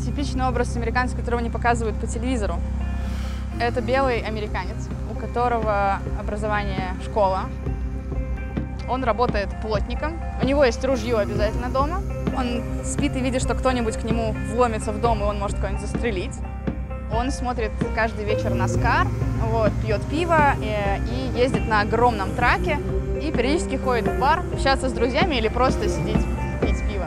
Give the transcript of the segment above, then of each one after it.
Типичный образ американца, которого не показывают по телевизору. Это белый американец, у которого образование школа. Он работает плотником. У него есть ружье обязательно дома. Он спит и видит, что кто-нибудь к нему вломится в дом, и он может кого-нибудь застрелить. Он смотрит каждый вечер NASCAR, вот, пьет пиво и ездит на огромном траке. И периодически ходит в бар, общаться с друзьями или просто сидеть, пить пиво.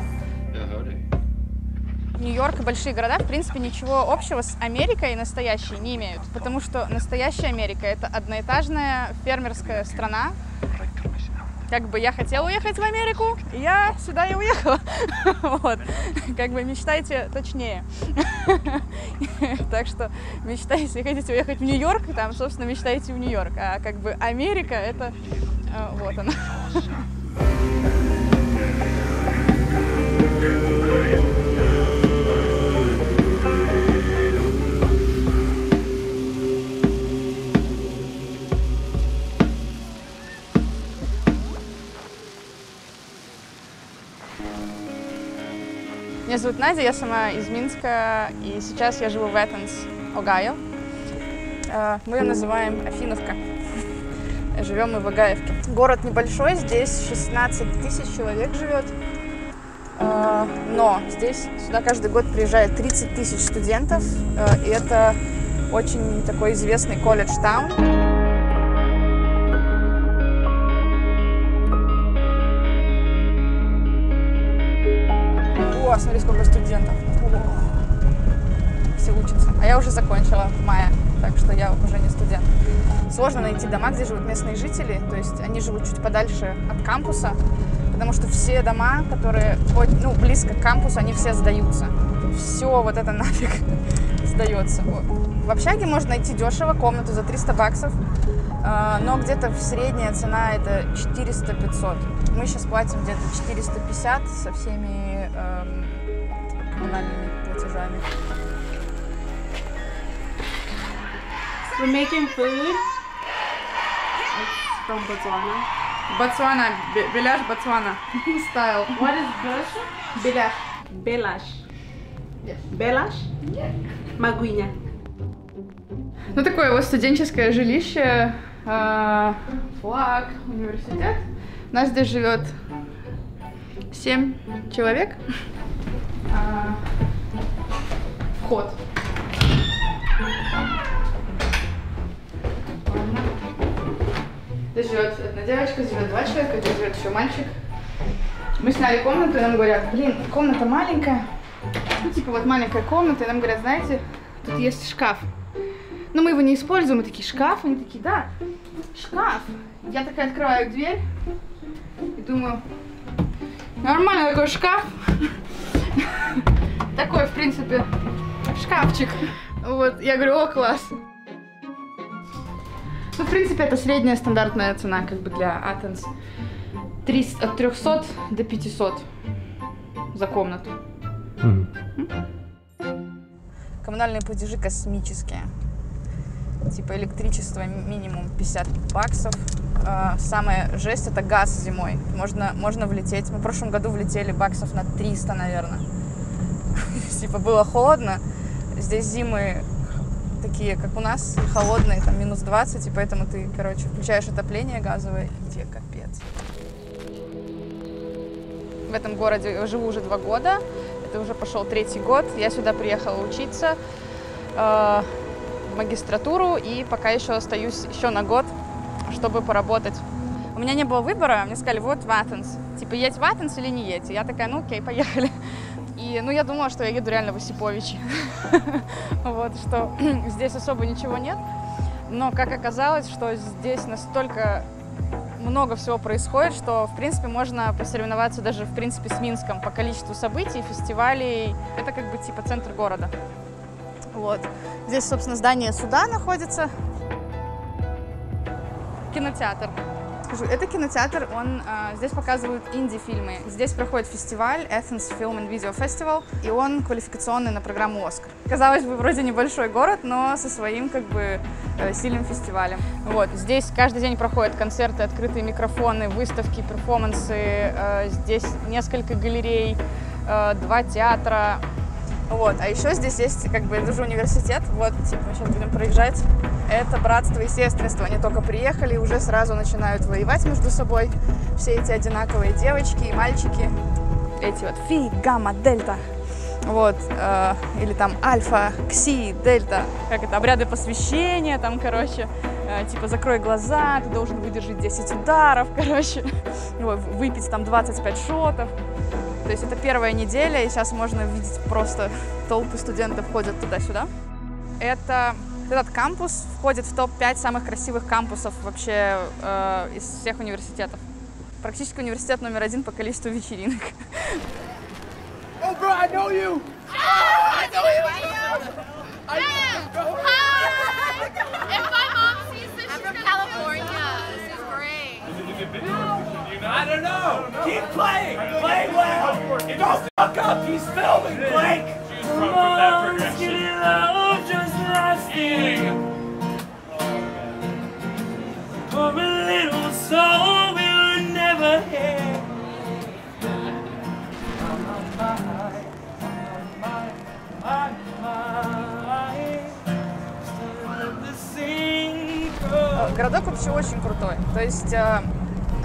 Нью-Йорк и большие города, в принципе, ничего общего с Америкой настоящей не имеют. Потому что настоящая Америка — это одноэтажная фермерская страна. Как бы я хотела уехать в Америку, и я сюда и уехала. Вот. Как бы мечтайте точнее. Так что мечтайте, если хотите уехать в Нью-Йорк, там, собственно, мечтайте в Нью-Йорк. А как бы Америка — это вот она. Меня зовут Надя, я сама из Минска, и сейчас я живу в Эттонс, Огайо. Мы ее называем Афиновка. Живем мы в Огаевке. Город небольшой, здесь 16 тысяч человек живет, но здесь сюда каждый год приезжает 30 тысяч студентов, и это очень такой известный колледж-таун. О, смотри, сколько студентов. Все учатся. А я уже закончила в мае, так что я уже не студент. Сложно найти дома, где живут местные жители, то есть они живут чуть подальше от кампуса, потому что все дома, которые близко к кампусу, они все сдаются. Все вот это нафиг сдается. В общаге можно найти дешево комнату за $300, но где-то средняя цена это 400-500. Мы сейчас платим где-то 450 со всеми коммунальными платежами. We're making food. It's from Botswana. Botswana, Беляш, Botswana style. What is Belash? Беляш. Belash. Yes. Belash? Yeah. Maguinha. Ну, такое вот студенческое жилище, флаг, университет. У нас здесь живет 7 человек. Вход. Здесь живет одна девочка, живет 2 человека, здесь живет еще мальчик. Мы сняли комнату, и нам говорят, блин, комната маленькая. Ну, типа вот маленькая комната, и нам говорят, знаете, тут есть шкаф. Но мы его не используем, мы такие, шкаф? Они такие, да, шкаф. Я такая открываю дверь и думаю, нормальный такой шкаф. Такой, в принципе, шкафчик. Вот, я говорю, о, класс. Ну, в принципе, это средняя стандартная цена, как бы, для Athens. От 300 до 500 за комнату. Коммунальные платежи космические. Типа электричество минимум $50. Самая жесть — это газ зимой. Можно влететь. Мы в прошлом году влетели баксов на 300, наверное. Типа было холодно. Здесь зимы такие, как у нас, холодные, там -20, и поэтому ты, короче, включаешь отопление газовое, и тебе капец. В этом городе я живу уже 2 года. Это уже пошел 3-й год. Я сюда приехала учиться в магистратуру, и пока еще остаюсь еще на год, чтобы поработать. У меня не было выбора, мне сказали, вот в Athens. Типа, едь в Athens или не едь? Я такая, ну окей, поехали. И, ну, я думала, что я еду реально в Осиповичи. Вот, что здесь особо ничего нет. Но, как оказалось, что здесь настолько много всего происходит, что, в принципе, можно посоревноваться даже, в принципе, с Минском по количеству событий, фестивалей. Это как бы типа центр города. Вот. Здесь, собственно, здание суда находится. Кинотеатр. Скажу, это кинотеатр, здесь показывают инди-фильмы. Здесь проходит фестиваль Athens Film and Video Festival, и он квалификационный на программу «Оскар». Казалось бы, вроде небольшой город, но со своим, как бы, сильным фестивалем. Вот. Здесь каждый день проходят концерты, открытые микрофоны, выставки, перформансы. Здесь несколько галерей, 2 театра. Вот, а еще здесь есть, как бы, это же университет, вот, типа, мы сейчас будем проезжать. Это братство и сестринство, они только приехали и уже сразу начинают воевать между собой. Все эти одинаковые девочки и мальчики, эти вот фи, гамма, дельта, вот, или там альфа, кси, дельта, как это, обряды посвящения, там, короче, типа, закрой глаза, ты должен выдержать 10 ударов, короче, вот, выпить там 25 шотов. То есть это первая неделя, и сейчас можно видеть просто толпы студентов ходят туда-сюда. Этот кампус входит в топ-5 самых красивых кампусов вообще из всех университетов. Практически университет номер 1 по количеству вечеринок. Oh, bro, I know you! I know you! Hi! If my mom sees this, she's from California. This is great. I don't know! Keep playing! Play well! Don't fuck up! He's filming, Blake! Come on, let's get it out, just asking for a little soul we'll never hear. Городок вообще очень крутой. То есть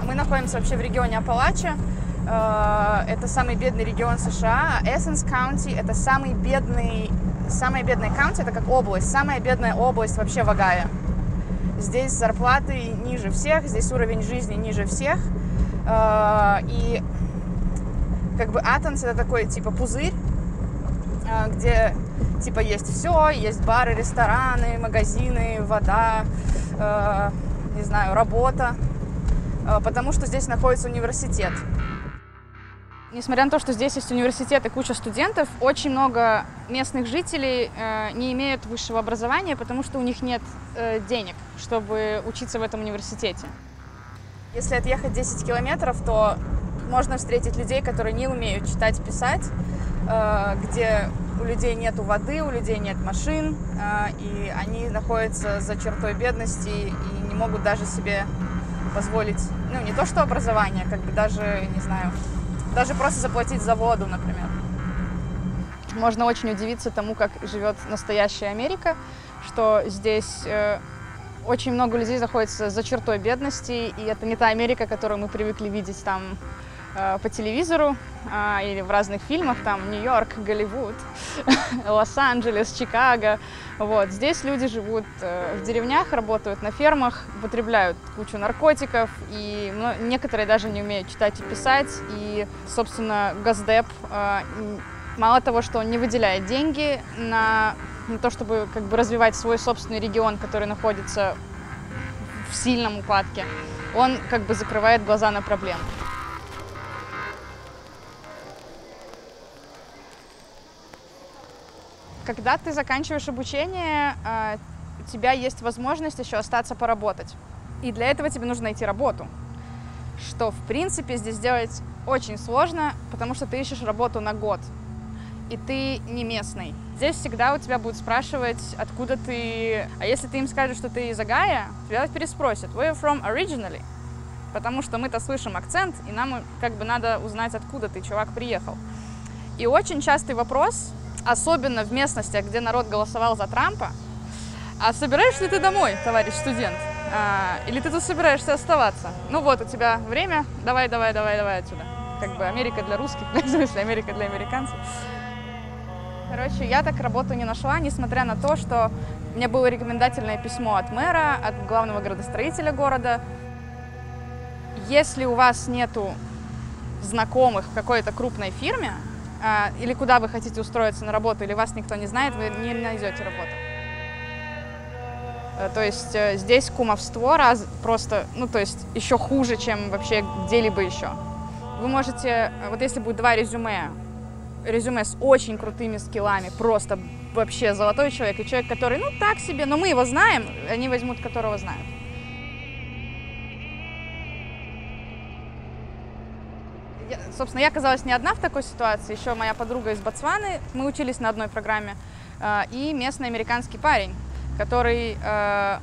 мы находимся вообще в регионе Апалача. Это самый бедный регион США. Эссенс Каунти — это самая бедная каунти, это как область, самая бедная область вообще в Огайо. Здесь зарплаты ниже всех, здесь уровень жизни ниже всех. И как бы Атенс — это такой типа пузырь, где типа есть все, есть бары, рестораны, магазины, вода, не знаю, работа, потому что здесь находится университет. Несмотря на то, что здесь есть университет и куча студентов, очень много местных жителей не имеют высшего образования, потому что у них нет денег, чтобы учиться в этом университете. Если отъехать 10 километров, то можно встретить людей, которые не умеют читать и писать, где у людей нет воды, у людей нет машин, и они находятся за чертой бедности и не могут даже себе позволить, ну, не то что образование, как бы даже, не знаю, даже просто заплатить за воду, например. Можно очень удивиться тому, как живет настоящая Америка, что здесь очень много людей находится за чертой бедности, и это не та Америка, которую мы привыкли видеть там по телевизору или в разных фильмах, там Нью-Йорк, Голливуд, Лос-Анджелес, Чикаго. Вот. Здесь люди живут в деревнях, работают на фермах, употребляют кучу наркотиков, и некоторые даже не умеют читать и писать. И, собственно, Госдеп мало того, что он не выделяет деньги на то, чтобы как бы развивать свой собственный регион, который находится в сильном упадке, он как бы закрывает глаза на проблемы. Когда ты заканчиваешь обучение, у тебя есть возможность еще остаться поработать. И для этого тебе нужно найти работу. Что, в принципе, здесь сделать очень сложно, потому что ты ищешь работу на год. И ты не местный. Здесь всегда у тебя будут спрашивать, откуда ты... А если ты им скажешь, что ты из Огайо, тебя переспросят, where are you from originally? Потому что мы-то слышим акцент, и нам как бы надо узнать, откуда ты, чувак, приехал. И очень частый вопрос, особенно в местностях, где народ голосовал за Трампа: а собираешься ли ты домой, товарищ студент? Или ты тут собираешься оставаться? Ну вот, у тебя время, давай отсюда. Как бы Америка для русских, в смысле Америка для американцев. Короче, я так работу не нашла, несмотря на то, что мне было рекомендательное письмо от мэра, от главного градостроителя города. Если у вас нету знакомых в какой-то крупной фирме, или куда вы хотите устроиться на работу, или вас никто не знает, вы не найдете работу. То есть здесь кумовство просто, ну то есть еще хуже, чем вообще где-либо еще. Вы можете, вот если будет два резюме с очень крутыми скиллами, просто вообще золотой человек, и человек, который, ну так себе, но мы его знаем, они возьмут, которого знают. Собственно, я оказалась не одна в такой ситуации, еще моя подруга из Ботсваны, мы учились на одной программе, и местный американский парень, который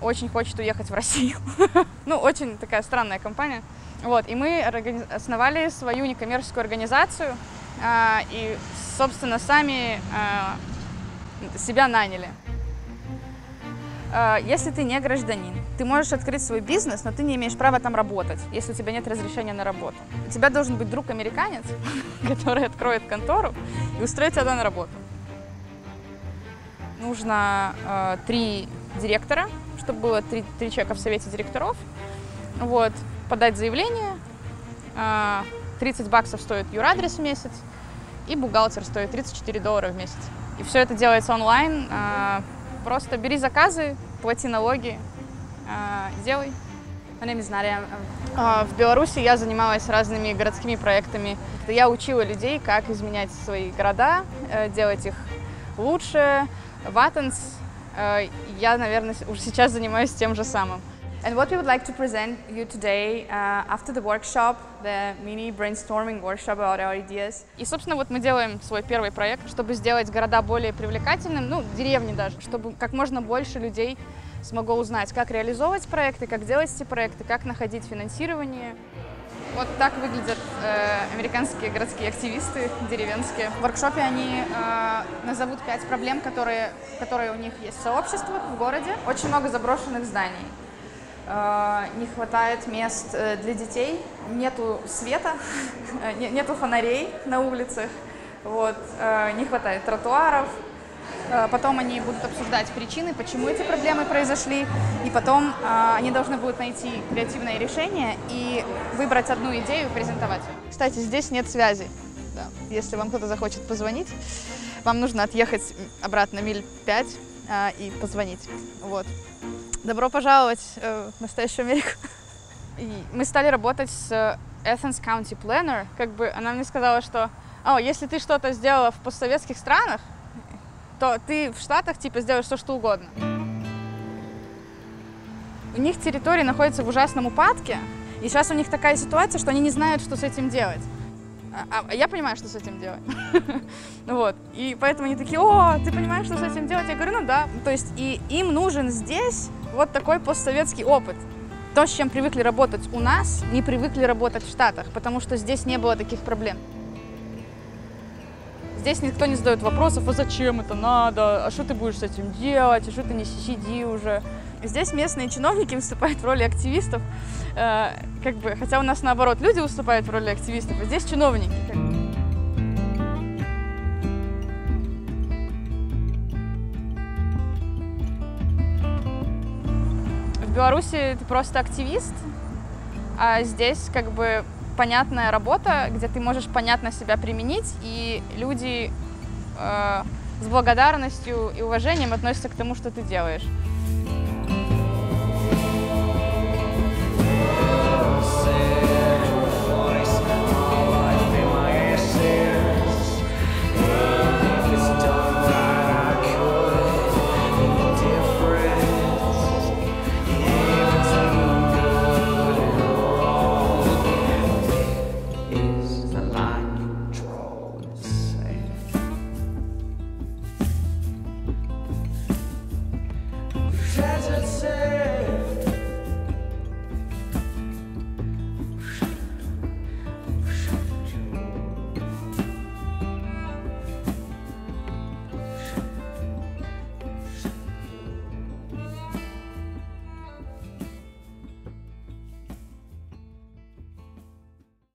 очень хочет уехать в Россию. Ну, очень такая странная компания. Вот, и мы основали свою некоммерческую организацию, и, собственно, сами себя наняли. Если ты не гражданин, ты можешь открыть свой бизнес, но ты не имеешь права там работать, если у тебя нет разрешения на работу. У тебя должен быть друг-американец, который откроет контору и устроит тебя на работу. Нужно 3 директора, чтобы было 3 человека в совете директоров. Вот, подать заявление, $30 стоит юрадрес в месяц, и бухгалтер стоит $34 в месяц. И все это делается онлайн. Просто бери заказы, плати налоги, делай. My name is Nadia. В Беларуси я занималась разными городскими проектами. Я учила людей, как изменять свои города, делать их лучше. В Athens я, наверное, уже сейчас занимаюсь тем же самым. And what we would like to present you today after the workshop, the mini brainstorming workshop about our ideas. И, собственно, вот мы делаем свой первый проект, чтобы сделать города более привлекательными, ну, деревни даже, чтобы как можно больше людей смогло узнать, как реализовывать проекты, как делать эти проекты, как находить финансирование. Вот так выглядят американские городские активисты деревенские. В воркшопе они назовут 5 проблем, которые у них есть в сообществах, в городе. Очень много заброшенных зданий. Не хватает мест для детей, нету света, нету фонарей на улицах, вот, не хватает тротуаров. Потом они будут обсуждать причины, почему эти проблемы произошли, и потом они должны будут найти креативное решение и выбрать одну идею и презентовать ее. Кстати, здесь нет связи. Да. Если вам кто-то захочет позвонить, вам нужно отъехать обратно миль 5 и позвонить. Вот. Добро пожаловать в настоящую Америку. И мы стали работать с Athens County Planner. Как бы она мне сказала, что если ты что-то сделала в постсоветских странах, то ты в Штатах типа сделаешь все, что угодно. У них территория находится в ужасном упадке, и сейчас у них такая ситуация, что они не знают, что с этим делать. А я понимаю, что с этим делать. Вот. И поэтому они такие: о, ты понимаешь, что с этим делать? Я говорю, ну да. То есть и им нужен здесь вот такой постсоветский опыт. То, с чем привыкли работать у нас, не привыкли работать в Штатах, потому что здесь не было таких проблем. Здесь никто не задает вопросов: а зачем это надо, а что ты будешь с этим делать, а что ты не сиди уже. Здесь местные чиновники выступают в роли активистов, хотя у нас наоборот люди выступают в роли активистов, а здесь чиновники. В Беларуси ты просто активист, а здесь как бы понятная работа, где ты можешь понятно себя применить, и люди с благодарностью и уважением относятся к тому, что ты делаешь.